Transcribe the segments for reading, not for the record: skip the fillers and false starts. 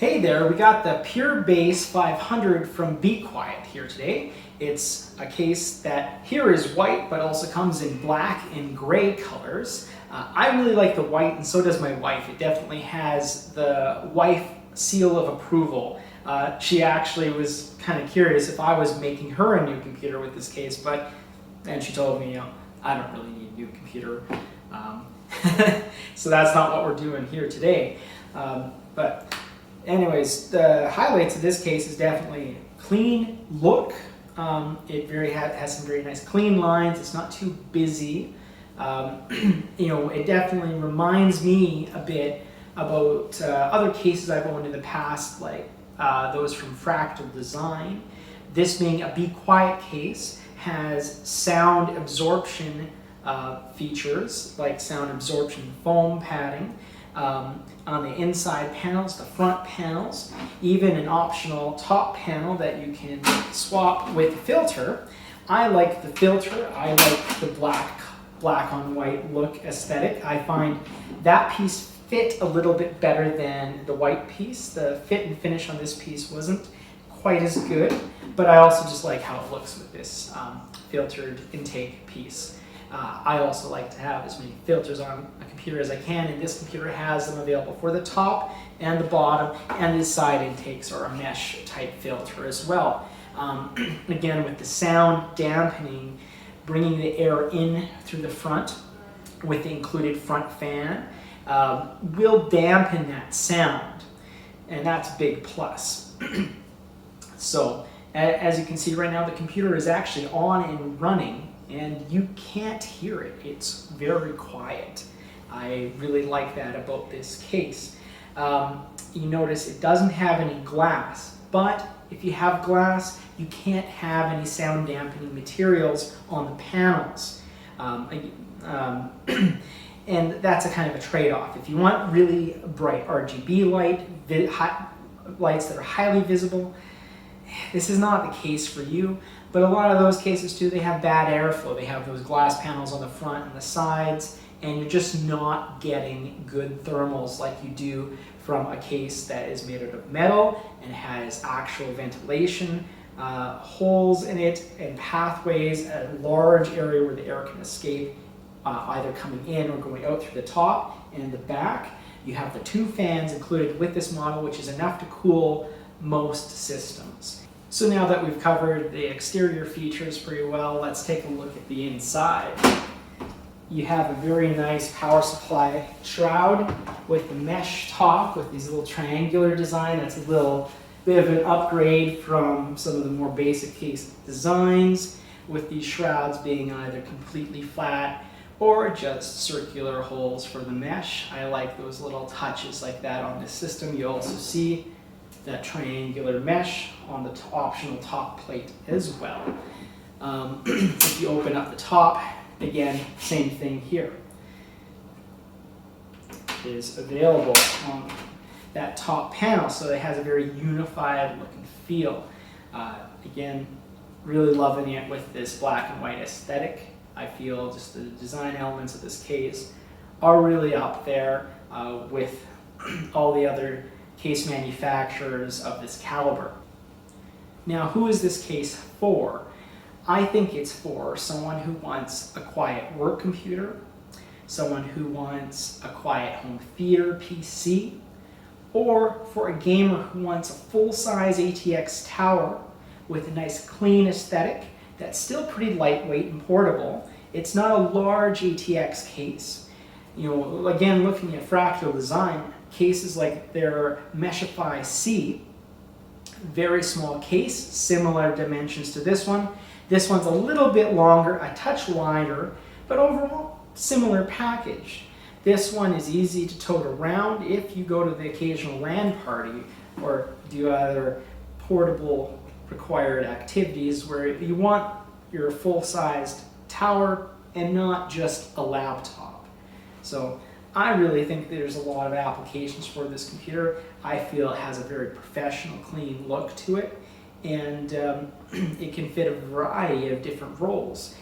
Hey there, we got the Pure Base 500 from BeQuiet here today. It's a case that here is white, but also comes in black and gray colors. I really like the white, and so does my wife. It definitely has the wife seal of approval. She actually was kind of curious if I was making her a new computer with this case, and she told me, I don't really need a new computer. So that's not what we're doing here today. But anyways, the highlights of this case is definitely clean look. It has some very nice clean lines. It's not too busy. It definitely reminds me a bit about other cases I've owned in the past, like those from Fractal Design. This being a BeQuiet case has sound absorption features, like sound absorption foam padding on the inside panels, the front panels, even an optional top panel that you can swap with the filter. I like the filter. I like the black on white look aesthetic. I find that piece fit a little bit better than the white piece. The fit and finish on this piece wasn't quite as good, but I also just like how it looks with this filtered intake piece. I also like to have as many filters on a computer as I can, and this computer has them available for the top and the bottom, and the side intakes are a mesh type filter as well. Again, with the sound dampening, bringing the air in through the front with the included front fan will dampen that sound, and that's a big plus. So as you can see right now, the computer is actually on and running, and you can't hear it. It's very quiet. I really like that about this case. You notice it doesn't have any glass, but if you have glass, you can't have any sound dampening materials on the panels. And that's a kind of a trade-off. If you want really bright RGB lights that are highly visible, this is not the case for you. But a lot of those cases too, they have bad airflow. They have those glass panels on the front and the sides, and you're just not getting good thermals like you do from a case that is made out of metal and has actual ventilation, holes in it, and pathways, a large area where the air can escape, either coming in or going out through the top and the back. You have the 2 fans included with this model, which is enough to cool most systems. So now that we've covered the exterior features pretty well, let's take a look at the inside. You have a very nice power supply shroud with the mesh top with these little triangular design. That's a little bit of an upgrade from some of the more basic case designs, with these shrouds being either completely flat or just circular holes for the mesh. I like those little touches like that on this system. You also see that triangular mesh on the optional top plate as well. If you open up the top, again, same thing here. It is available on that top panel, so it has a very unified look and feel. Again, really loving it with this black and white aesthetic. I feel just the design elements of this case are really up there with all the other case manufacturers of this caliber. Now, who is this case for? I think it's for someone who wants a quiet work computer, someone who wants a quiet home theater PC, or for a gamer who wants a full-size ATX tower with a nice clean aesthetic that's still pretty lightweight and portable. It's not a large ATX case. Again, looking at Fractal Design, cases like their Meshify C, very small case, similar dimensions to this one. This one's a little bit longer, a touch wider, but overall similar package. This one is easy to tote around if you go to the occasional LAN party or do other portable required activities where you want your full-sized tower and not just a laptop. So I really think there's a lot of applications for this computer. I feel it has a very professional, clean look to it, and it can fit a variety of different roles.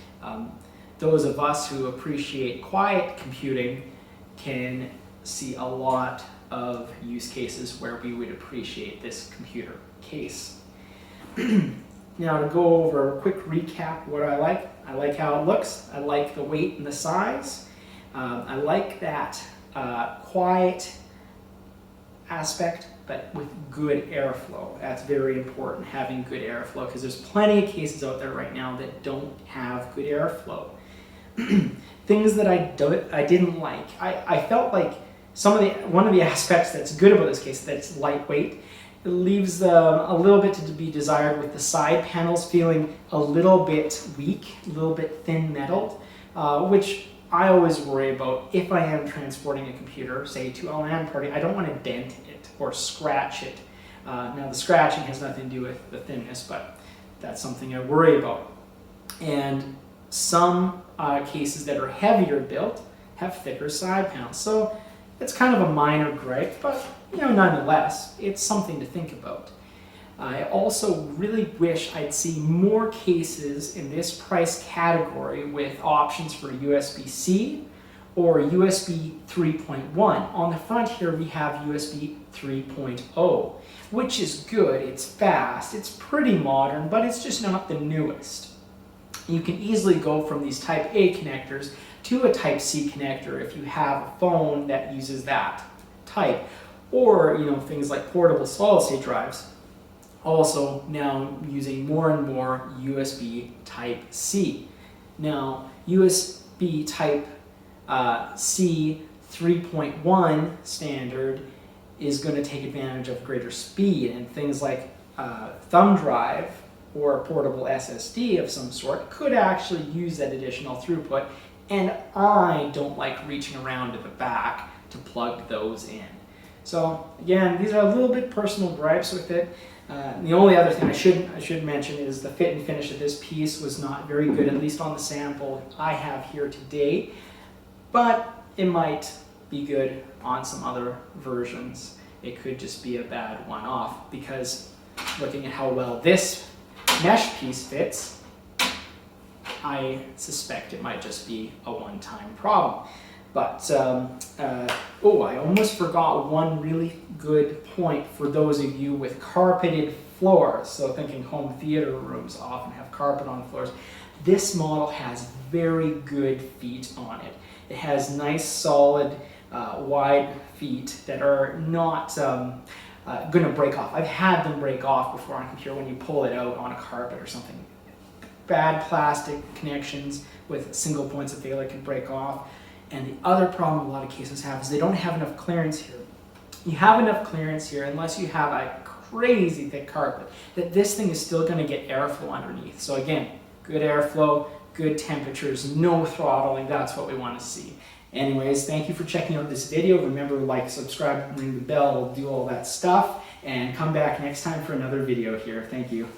Those of us who appreciate quiet computing can see a lot of use cases where we would appreciate this computer case. Now to go over a quick recap what I like how it looks, I like the weight and the size, I like that quiet aspect, but with good airflow. That's very important, having good airflow, because there's plenty of cases out there right now that don't have good airflow. Things that I didn't like. I felt like one of the aspects that's good about this case, that's lightweight. It leaves a little bit to be desired, with the side panels feeling a little bit weak, a little bit thin-metalled, which I always worry about if I am transporting a computer, say to a LAN party. I don't want to dent it or scratch it. Now the scratching has nothing to do with the thinness, but that's something I worry about. And some cases that are heavier built have thicker side panels. So it's kind of a minor gripe, but nonetheless, it's something to think about. I also really wish I'd see more cases in this price category with options for USB-C or USB 3.1. On the front here we have USB 3.0, which is good, it's fast, it's pretty modern, but it's just not the newest. You can easily go from these Type A connectors to a Type C connector if you have a phone that uses that type, or things like portable solid-state drives. Also now using more and more USB Type C. Now USB Type C 3.1 standard is going to take advantage of greater speed, and things like thumb drive or a portable SSD of some sort could actually use that additional throughput, and I don't like reaching around to the back to plug those in. So again, these are a little bit personal gripes with it. The only other thing I should mention is the fit and finish of this piece was not very good, at least on the sample I have here today, but it might be good on some other versions. It could just be a bad one-off, because looking at how well this mesh piece fits, I suspect it might just be a one-time problem. But, I almost forgot one really good point for those of you with carpeted floors. So thinking home theater rooms often have carpet on the floors. This model has very good feet on it. It has nice, solid, wide feet that are not going to break off. I've had them break off before on a computer when you pull it out on a carpet or something. Bad plastic connections with single points of failure can break off. And the other problem a lot of cases have is they don't have enough clearance here. You have enough clearance here unless you have a crazy thick carpet, that this thing is still going to get airflow underneath. So again, good airflow, good temperatures, no throttling, that's what we want to see. Anyways, thank you for checking out this video. Remember, like, subscribe, ring the bell, do all that stuff, and come back next time for another video here. Thank you.